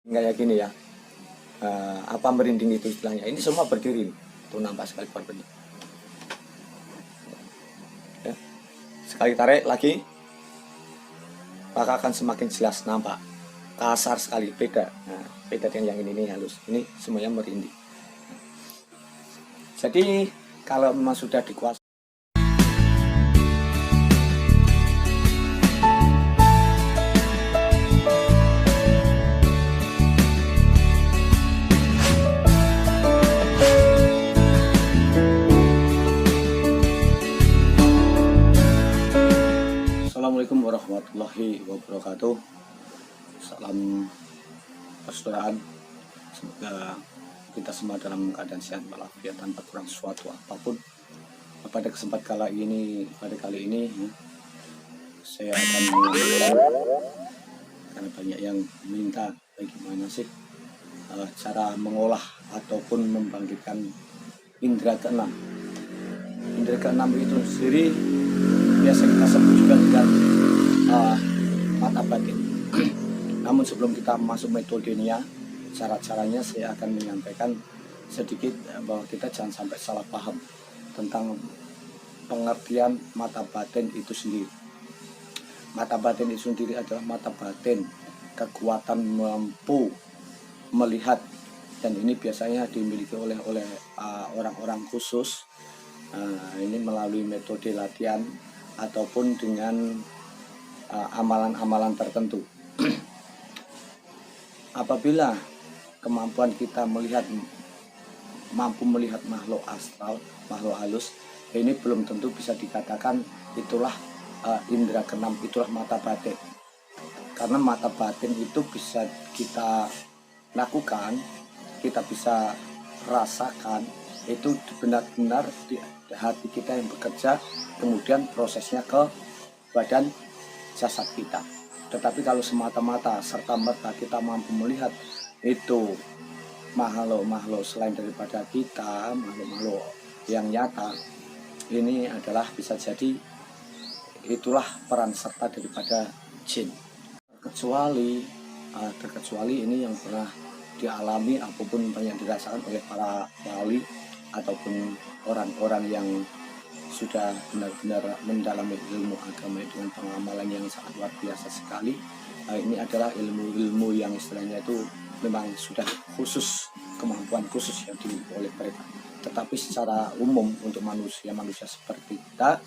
kayak gini ya, apa merinding itu istilahnya, ini semua berdiri tuh, nampak sekali korbannya ya. Sekali tarik lagi maka akan semakin jelas nampak, kasar sekali, beda. Nah, beda dengan yang ini halus, ini semuanya merinding. Jadi kalau memang sudah dikuasai. Assalamualaikum warahmatullahi wabarakatuh. Salam persaudaraan. Semoga kita semua dalam keadaan sehat walafiat tanpa kurang suatu apapun. Pada kesempatan kali ini saya akan menyampaikan, karena banyak yang minta bagaimana sih cara mengolah ataupun membangkitkan indera keenam. Indera keenam itu sendiri biasa kita sebut juga dengan mata batin. Namun sebelum kita masuk metodenya, cara-caranya saya akan menyampaikan sedikit bahwa kita jangan sampai salah paham tentang pengertian mata batin itu sendiri. Mata batin itu sendiri adalah mata batin, kekuatan mampu melihat, dan ini biasanya dimiliki oleh orang-orang khusus. Ini melalui metode latihan ataupun dengan amalan-amalan tertentu. Apabila kemampuan kita mampu melihat makhluk astral, makhluk halus, ini belum tentu bisa dikatakan itulah indera keenam, itulah mata batin. Karena mata batin itu bisa kita lakukan, kita bisa rasakan, itu benar-benar di hati kita yang bekerja, kemudian prosesnya ke badan jasad kita. Tetapi kalau semata-mata serta-merta kita mampu melihat itu makhluk-makhluk selain daripada kita, makhluk-makhluk yang nyata, ini adalah bisa jadi itulah peran serta daripada jin. Terkecuali ini yang pernah dialami ataupun banyak dirasakan oleh para wali ataupun orang-orang yang sudah benar-benar mendalami ilmu agama dengan pengamalan yang sangat luar biasa sekali. Ini adalah ilmu-ilmu yang istilahnya itu memang sudah khusus, kemampuan khusus yang dimiliki oleh mereka. Tetapi secara umum untuk manusia seperti kita,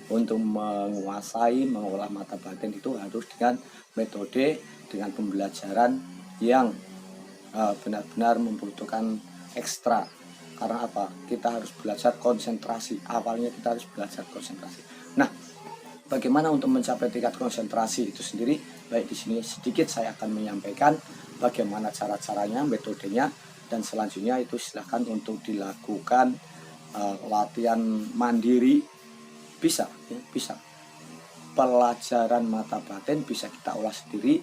untuk menguasai, mengolah mata batin itu harus dengan metode, dengan pembelajaran yang benar-benar membutuhkan ekstra. Karena apa? Kita harus belajar konsentrasi. Awalnya kita harus belajar konsentrasi. Nah, bagaimana untuk mencapai tingkat konsentrasi itu sendiri? Baik, di sini sedikit saya akan menyampaikan bagaimana cara-caranya, metodenya, dan selanjutnya itu silahkan untuk dilakukan latihan mandiri. Bisa. Pelajaran mata batin bisa kita olah sendiri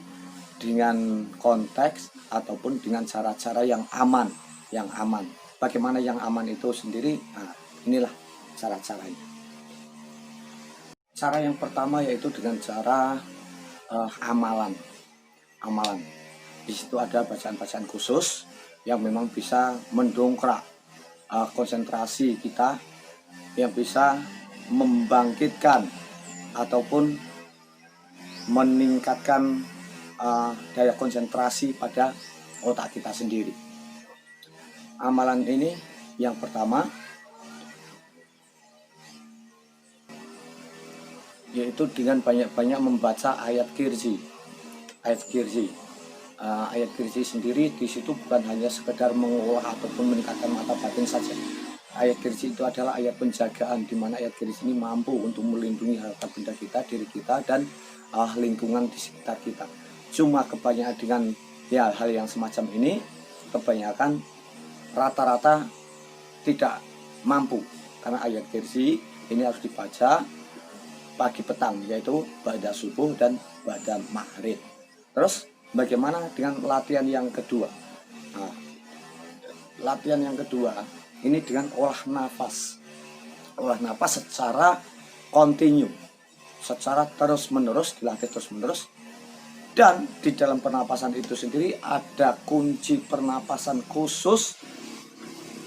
dengan konteks ataupun dengan cara-cara yang aman. Bagaimana yang aman itu sendiri? Nah, inilah cara-caranya. Cara yang pertama yaitu dengan cara amalan. Di situ ada bacaan-bacaan khusus yang memang bisa mendongkrak konsentrasi kita, yang bisa membangkitkan ataupun meningkatkan daya konsentrasi pada otak kita sendiri. Amalan ini yang pertama yaitu dengan banyak-banyak membaca ayat kirji. Ayat kirji sendiri di situ bukan hanya sekedar mengolah ataupun meningkatkan mata batin saja. Ayat kirji itu adalah ayat penjagaan, di mana ayat kirji ini mampu untuk melindungi harta benda kita, diri kita, dan lingkungan di sekitar kita. Cuma kebanyakan dengan hal yang semacam ini, kebanyakan rata-rata tidak mampu, karena ayat kirji ini harus dibaca pagi petang, yaitu ba'da subuh dan ba'da maghrib. Terus bagaimana dengan latihan yang kedua? Nah, latihan yang kedua ini dengan olah nafas secara kontinu, secara terus menerus, dilatih terus menerus Dan di dalam pernapasan itu sendiri ada kunci pernapasan khusus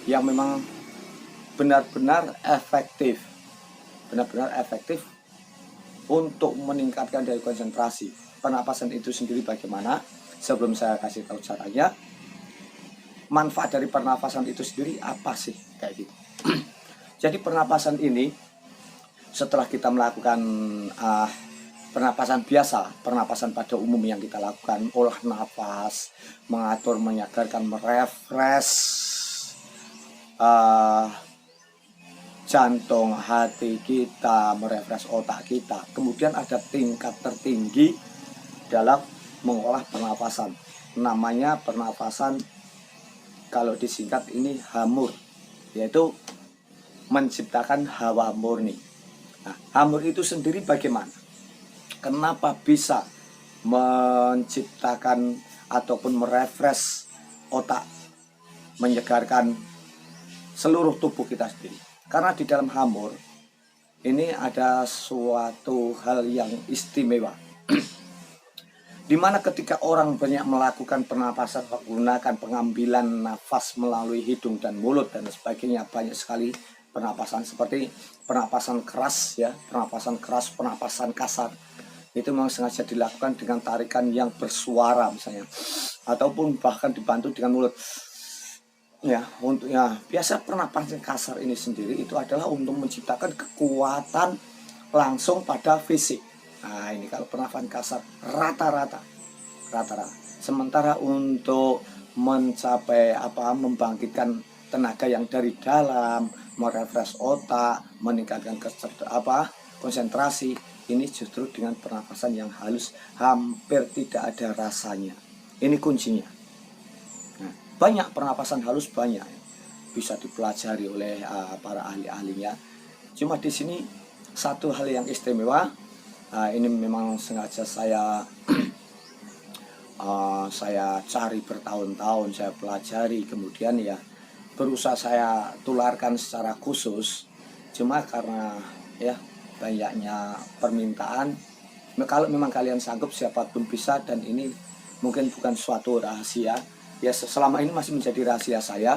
yang memang benar-benar efektif. Benar-benar efektif untuk meningkatkan daya konsentrasi. Pernapasan itu sendiri bagaimana? Sebelum saya kasih tahu caranya, manfaat dari pernapasan itu sendiri apa sih? Kayak gitu. Jadi pernapasan ini setelah kita melakukan pernapasan biasa, pernapasan pada umum yang kita lakukan, olah nafas, mengatur, menyegarkan, merefresh jantung, hati kita, merefresh otak kita. Kemudian ada tingkat tertinggi dalam mengolah pernapasan. Namanya pernapasan, kalau disingkat ini hamur, yaitu menciptakan hawa murni. Nah, hamur itu sendiri bagaimana? Kenapa bisa menciptakan ataupun merefresh otak, menyegarkan seluruh tubuh kita sendiri? Karena di dalam hamur ini ada suatu hal yang istimewa. Dimana ketika orang banyak melakukan pernapasan menggunakan pengambilan nafas melalui hidung dan mulut dan sebagainya, banyak sekali pernapasan seperti pernapasan keras ya, pernapasan keras, pernapasan kasar. Itu memang sengaja dilakukan dengan tarikan yang bersuara misalnya, ataupun bahkan dibantu dengan mulut. Ya, untuk biasa pernapasan kasar ini sendiri itu adalah untuk menciptakan kekuatan langsung pada fisik. Nah, ini kalau pernapasan kasar rata-rata. Sementara untuk mencapai membangkitkan tenaga yang dari dalam, merefresh otak, meningkatkan konsentrasi, ini justru dengan pernapasan yang halus, hampir tidak ada rasanya. Ini kuncinya. Banyak pernapasan halus, banyak bisa dipelajari oleh para ahli-ahlinya. Cuma di sini satu hal yang istimewa, ini memang sengaja saya cari bertahun-tahun, saya pelajari, kemudian ya berusaha saya tularkan secara khusus. Cuma karena ya banyaknya permintaan, kalau memang kalian sanggup siapapun bisa, dan ini mungkin bukan suatu rahasia. Ya, selama ini masih menjadi rahasia saya,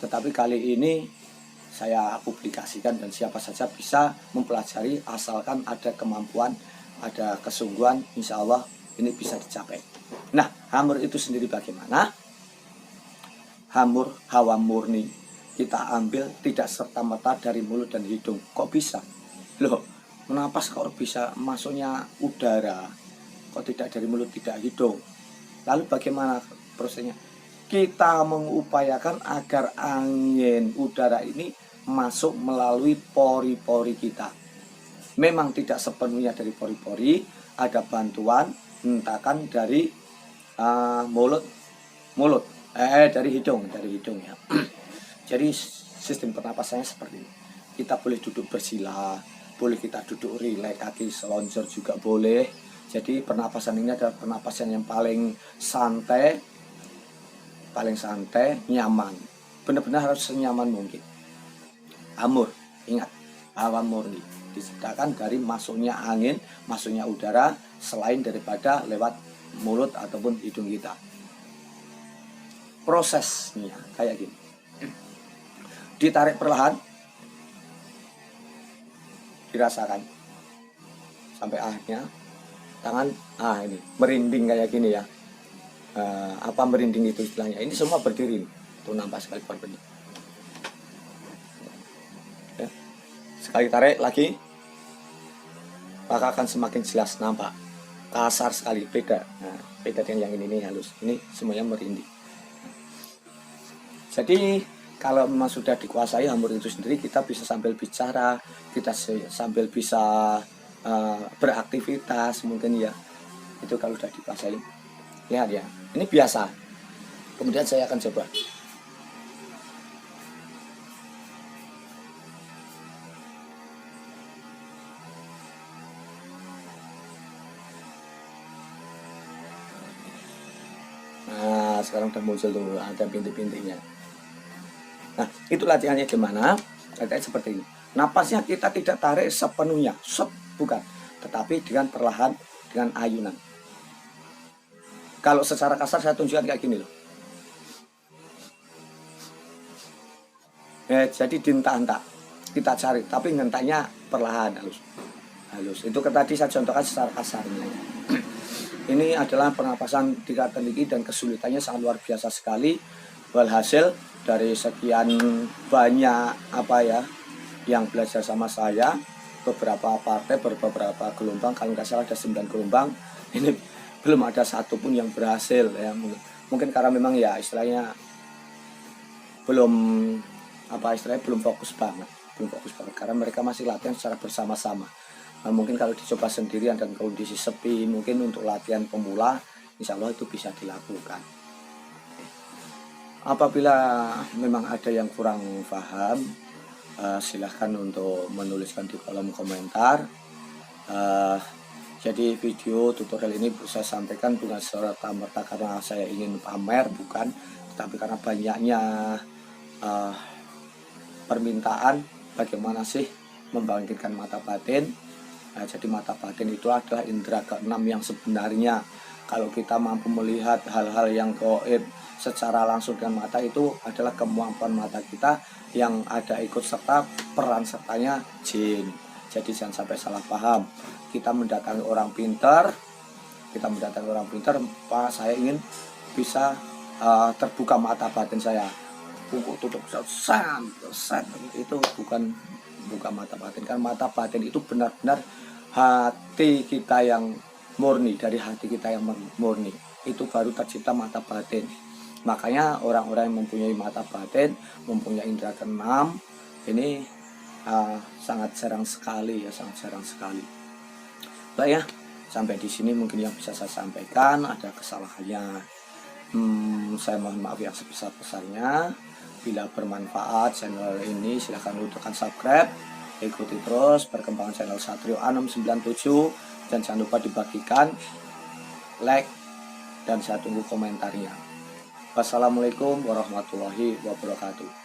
tetapi kali ini saya publikasikan dan siapa saja bisa mempelajari asalkan ada kemampuan, ada kesungguhan, insya Allah ini bisa dicapai. Nah, hamur itu sendiri bagaimana? Hamur hawa murni kita ambil tidak serta-merta dari mulut dan hidung. Kok bisa? Loh, menapas kok bisa masuknya udara, kok tidak dari mulut, tidak hidung? Lalu bagaimana prosesnya? Kita mengupayakan agar angin udara ini masuk melalui pori-pori kita. Memang tidak sepenuhnya dari pori-pori, ada bantuan hentakan dari dari hidung ya. Jadi sistem pernapasannya seperti ini. Kita boleh duduk bersila, boleh kita duduk rileks, kaki selonjor juga boleh. Jadi pernapasan ini adalah pernapasan yang paling santai, nyaman. Benar-benar harus senyaman mungkin. Hamur, ingat, hawa murni diciptakan dari masuknya angin, masuknya udara, selain daripada lewat mulut ataupun hidung kita. Prosesnya kayak gini. Ditarik perlahan, dirasakan sampai akhirnya tangan ini merinding kayak gini ya. Merinding itu istilahnya. Ini semua berdiri tuh, nampak sekali berbeda. Ya. Sekali tarik lagi, maka akan semakin jelas nampak. Kasar sekali, beda. Nah, beda dengan yang ini halus. Ini semuanya merinding. Jadi kalau memang sudah dikuasai hamur itu sendiri, kita bisa sambil bicara, kita sambil bisa beraktivitas mungkin ya. Itu kalau sudah dikuasai. Lihat ya, ini biasa. Kemudian saya akan coba. Nah, sekarang udah muncul tuh, ada bintik-bintiknya. Nah, itu latihannya gimana? Latihannya seperti ini. Napasnya kita tidak tarik sepenuhnya, bukan. Tetapi dengan perlahan, dengan ayunan. Kalau secara kasar saya tunjukkan kayak gini loh. Jadi dinta-anta kita cari, tapi ngentaknya perlahan, halus. Itu tadi saya contohkan secara kasarnya. Ini adalah pernapasan 3 teliti dan kesulitannya sangat luar biasa sekali. Walhasil dari sekian banyak yang belajar sama saya, beberapa partai, beberapa gelombang, kalau nggak salah ada 9 gelombang, ini belum ada satupun yang berhasil ya. Mungkin karena memang ya istilahnya belum fokus banget karena mereka masih latihan secara bersama-sama. Mungkin kalau dicoba sendirian dan kondisi sepi, mungkin untuk latihan pemula insya Allah itu bisa dilakukan. Apabila memang ada yang kurang paham, silahkan untuk menuliskan di kolom komentar. Jadi video tutorial ini saya sampaikan bukan serta-merta karena saya ingin pamer, bukan, tapi karena banyaknya permintaan bagaimana sih membangkitkan mata batin. Jadi mata batin itu adalah indera keenam yang sebenarnya kalau kita mampu melihat hal-hal yang gaib secara langsung dengan mata, itu adalah kemampuan mata kita yang ada ikut serta peran sertanya jin. Jadi jangan sampai salah paham. Kita mendatangi orang pintar, Pak, saya ingin bisa terbuka mata batin saya. Pukul tutup set, itu bukan buka mata batin. Kan mata batin itu benar-benar hati kita yang murni, dari hati kita yang murni itu baru tercipta mata batin. Makanya orang-orang yang mempunyai mata batin, mempunyai indera keenam, ini sangat jarang sekali. Baik ya, sampai di sini mungkin yang bisa saya sampaikan. Ada kesalahannya, saya mohon maaf yang sebesar-besarnya. Bila bermanfaat channel ini, silahkan tekan subscribe, ikuti terus perkembangan channel Satrio A697, dan jangan lupa dibagikan, like, dan saya tunggu komentarnya. Wassalamualaikum warahmatullahi wabarakatuh.